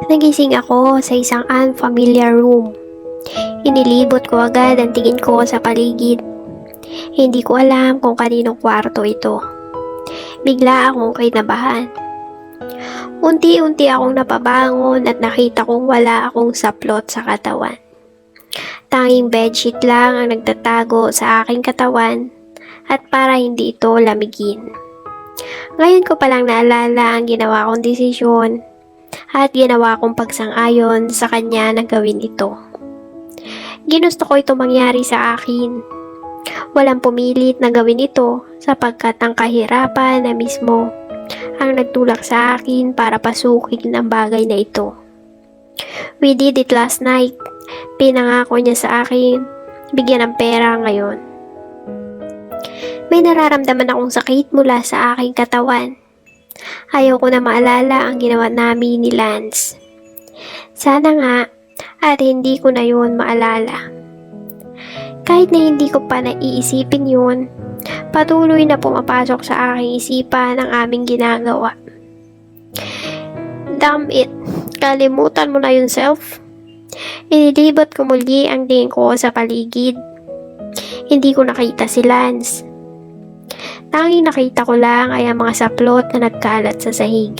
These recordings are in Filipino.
Nagising ako sa isang unfamiliar room. Inilibot ko agad ang tingin ko sa paligid. Hindi ko alam kung kaninong kwarto ito. Bigla akong kinabahan. Unti-unti akong napabangon at nakita kong wala akong saplot sa katawan. Tanging bedsheet lang ang nagtatago sa aking katawan at para hindi ito lamigin. Ngayon ko palang naalala ang ginawa kong desisyon at ginawa kong pagsang-ayon sa kanya na gawin ito. Ginusto ko ito mangyari sa akin. Walang pumilit na gawin ito sapagkat ang kahirapan na mismo ang nagtulak sa akin para pasukin ang bagay na ito. We did it last night. Pinangako niya sa akin, bigyan ng pera ngayon. May nararamdaman akong sakit mula sa aking katawan. Ayaw ko na maalala ang ginawa namin ni Lance. Sana nga at hindi ko na yun maalala. Kahit na hindi ko pa naiisipin yun, patuloy na pumapasok sa aking isipan ang aming ginagawa. Damn it! Kalimutan mo na yun, self. Inilibot ko muli ang tingin ko sa paligid. Hindi ko nakita si Lance. Tanging nakita ko lang ay ang mga saplot na nagkalat sa sahig.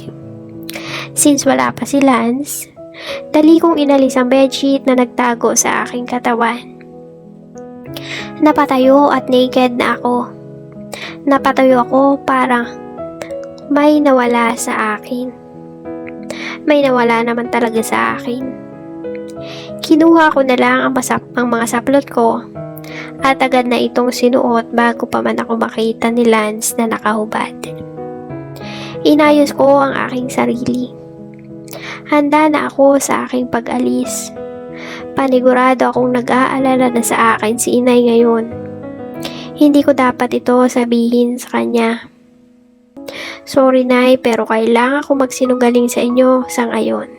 Since wala pa si Lance, dali kong inalis ang bedsheet na nagtago sa aking katawan. Napatayo at naked na ako. Napatayo ako para may nawala sa akin. May nawala naman talaga sa akin. Kinuha ko na lang ang mga saplot ko at agad na itong sinuot bago pa man ako makita ni Lance na nakahubad. Inayos ko ang aking sarili. Handa na ako sa aking pag-alis. Panigurado akong nag-aalala na sa akin si inay ngayon. Hindi ko dapat ito sabihin sa kanya. Sorry nay, pero kailangan ko magsinungaling sa inyo sa ngayon.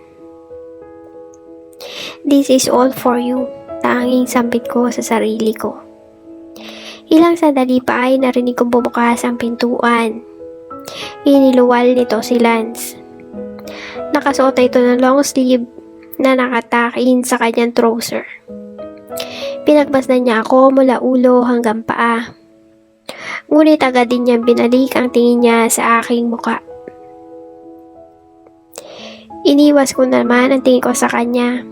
This is all for you. Tanging sambit ko sa sarili ko. Ilang sandali pa ay narinig kong bumukas ang pintuan. Iniluwal nito si Lance. Nakasuot na ito ng long sleeve na nakatakin sa kanyang trouser. Pinagbasdan niya ako mula ulo hanggang paa. Ngunit agad din niyang binalik ang tingin niya sa aking muka. Iniwas ko naman ang tingin ko sa kanya.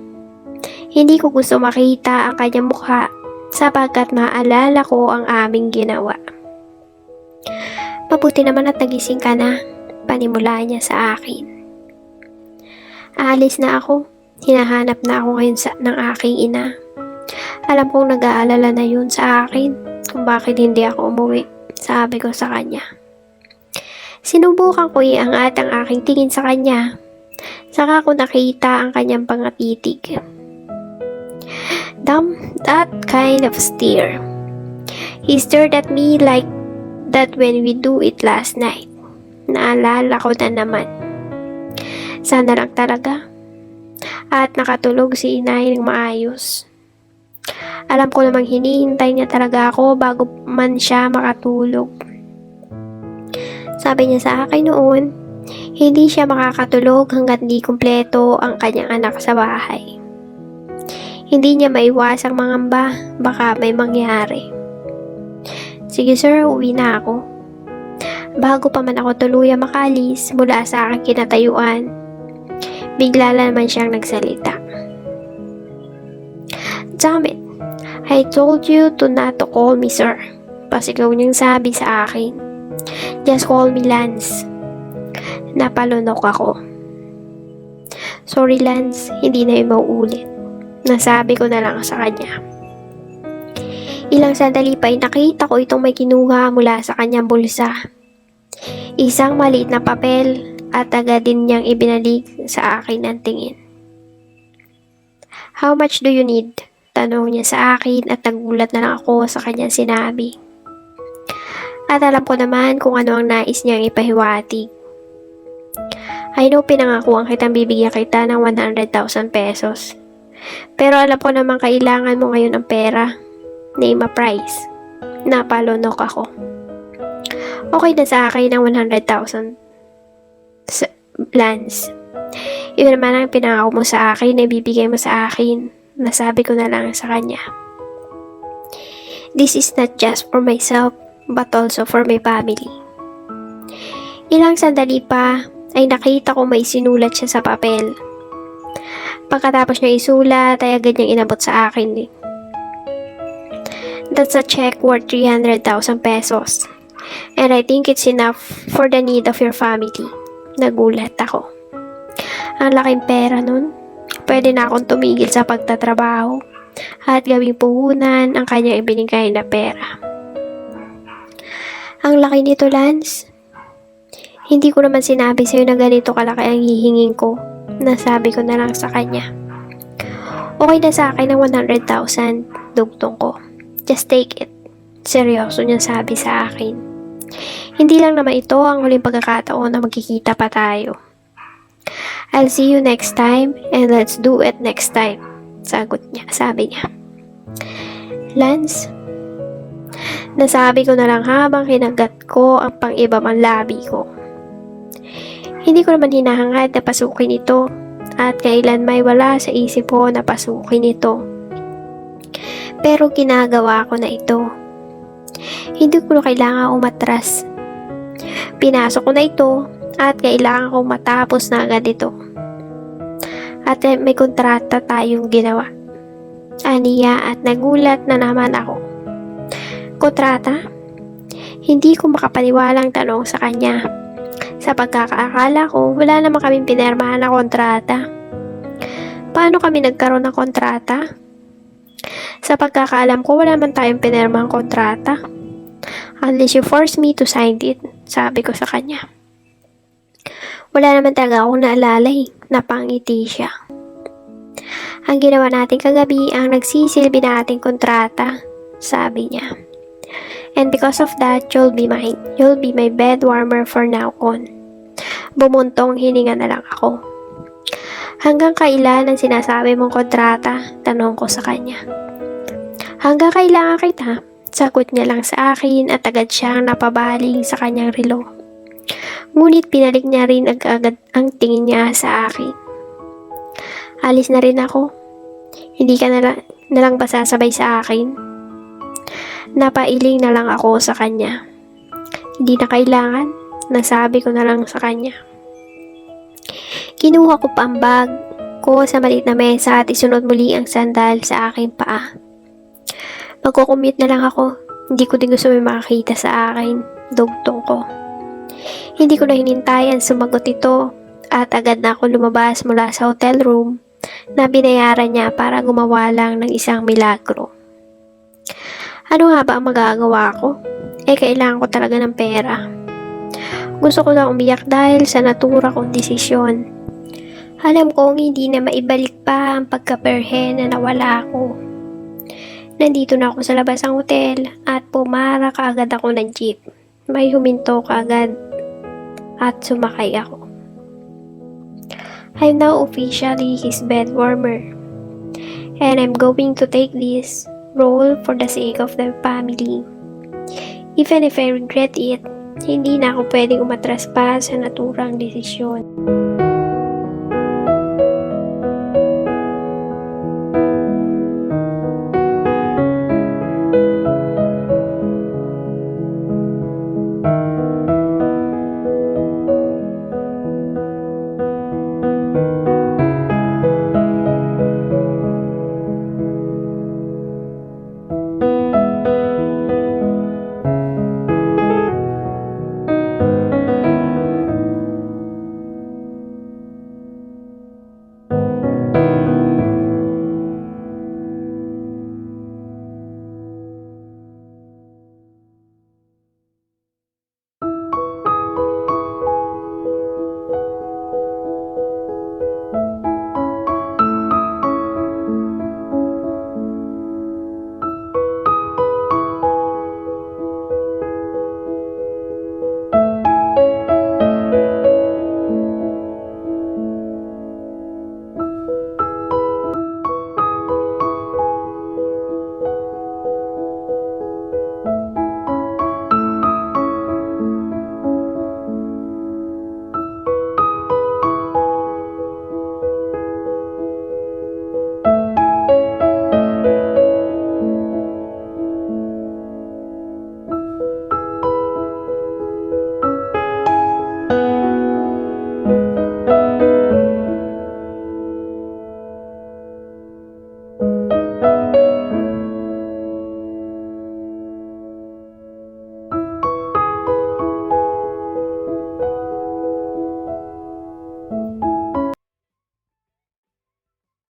Hindi ko gusto makita ang kanyang mukha sapagkat maalala ko ang aming ginawa. Mabuti naman at nagising ka na, panimula niya sa akin. Aalis na ako. Hinahanap na ako ngayon ng aking ina. Alam kong nag-aalala na yun sa akin kung bakit hindi ako umuwi, sabi ko sa kanya. Sinubukan ko iangat ang aking tingin sa kanya. Saka ko nakita ang kanyang pangatitig. Damn, that kind of stare. He stared at me like that when we do it last night. Naalala ko na naman. Sana lang talaga. At nakatulog si inay ng maayos. Alam ko namang hinihintay niya talaga ako bago man siya makatulog. Sabi niya sa akin noon, hindi siya makakatulog hanggat di kumpleto ang kanyang anak sa bahay. Hindi niya maiwasang mangamba, baka may mangyari. Sige sir, uwi na ako. Bago pa man ako tuluyang makalis mula sa aking kinatayuan, bigla naman siyang nagsalita. Damn it! I told you to not to call me sir. Pasigaw niyang sabi sa akin. Just call me Lance. Napalunok ako. Sorry Lance, hindi na yun mauulit. Nasabi ko na lang sa kanya. Ilang sandali pa ay nakita ko itong may kinuha mula sa kanyang bulsa. Isang maliit na papel at agad din niyang ibinalik sa akin ang tingin. How much do you need? Tanong niya sa akin at nagulat na lang ako sa kanyang sinabi. At alam ko naman kung ano ang nais niyang ipahiwatig. I know pinangakuan kitang bibigyan kita ng 100,000 pesos. Pero alam ko naman kailangan mo ngayon ng pera. Name a price. Napalunok ako. Okay na sa akin ang 100,000 Lance. Yun naman ang pinangako mo sa akin na ibibigay mo sa akin. Nasabi ko na lang sa kanya. This is not just for myself, but also for my family. Ilang sandali pa ay nakita ko may sinulat siya sa papel. Pagkatapos niya isulat ay agad niyang inabot sa akin. That's a check worth 300,000 pesos. And I think it's enough for the need of your family. Nagulat ako. Ang laking pera nun. Pwede na akong tumigil sa pagtatrabaho at gawing puhunan ang kanyang ibinigay na pera. Ang laki nito, Lance. Hindi ko naman sinabi sa'yo na ganito kalaki ang hihingin ko. Nasabi ko na lang sa kanya. Okay na sa akin ang 100,000, dugtong ko. Just take it. Seryoso niyang sabi sa akin. Hindi lang naman ito ang huling pagkakataon na magkikita pa tayo. I'll see you next time and let's do it next time. Sabi niya. Lance, nasabi ko na lang habang kinagat ko ang pang-iba mang labi ko. Hindi ko naman hinahangad na pasukin ito at kailan may wala sa isip ko na pasukin ito. Pero ginagawa ko na ito. Hindi ko na kailangan umatras. Pinasok ko na ito at kailangan kong matapos na agad ito. At may kontrata tayong ginawa. Aniya at nagulat na naman ako. Kontrata? Hindi ko makapaniwalang tanong sa kanya. Sa pagkakaakala ko, wala naman kaming pinirmahan na kontrata. Paano kami nagkaroon ng kontrata? Sa pagkakaalam ko, wala man tayong pinirmahang kontrata. Unless you force me to sign it, sabi ko sa kanya. Wala naman talaga akong naalala napangiti siya. Ang ginawa natin kagabi ang nagsisilbi na ating kontrata, sabi niya. And because of that, you'll be mine. You'll be my bed warmer for now on. Bumuntong hininga na lang ako. Hanggang kailan ang sinasabi mong kontrata? Tanong ko sa kanya. Hanggang kailangan kita? Sagot niya lang sa akin at agad siyang napabaling sa kanyang relo. Ngunit pinalik niya rin agad ang tingin niya sa akin. Alis na rin ako. Hindi ka na lang ba sasabay sa akin? Napailing na lang ako sa kanya. Hindi na kailangan. Nasabi ko na lang sa kanya. Kinuha ko pa ang bag ko sa maliit na mesa at isunod muli ang sandal sa aking paa. Magkukumute na lang ako. Hindi ko din gusto may makakita sa akin. Dugtong ko. Hindi ko na hinintayan sumagot ito at agad na ako lumabas mula sa hotel room na binayaran niya para gumawa lang ng isang milagro. Ano nga ba ang magagawa ko? Kailangan ko talaga ng pera. Gusto ko lang umiyak dahil sa natura kong desisyon. Alam kong hindi na maibalik pa ang pagkaperhe na nawala ako. Nandito na ako sa labas ng hotel at pumara kaagad ako ng jeep. May huminto kaagad at sumakay ako. I'm now officially his bed warmer. And I'm going to take this role for the sake of the family. Even if I regret it, hindi na ako pwedeng umatras pa sa naturang desisyon.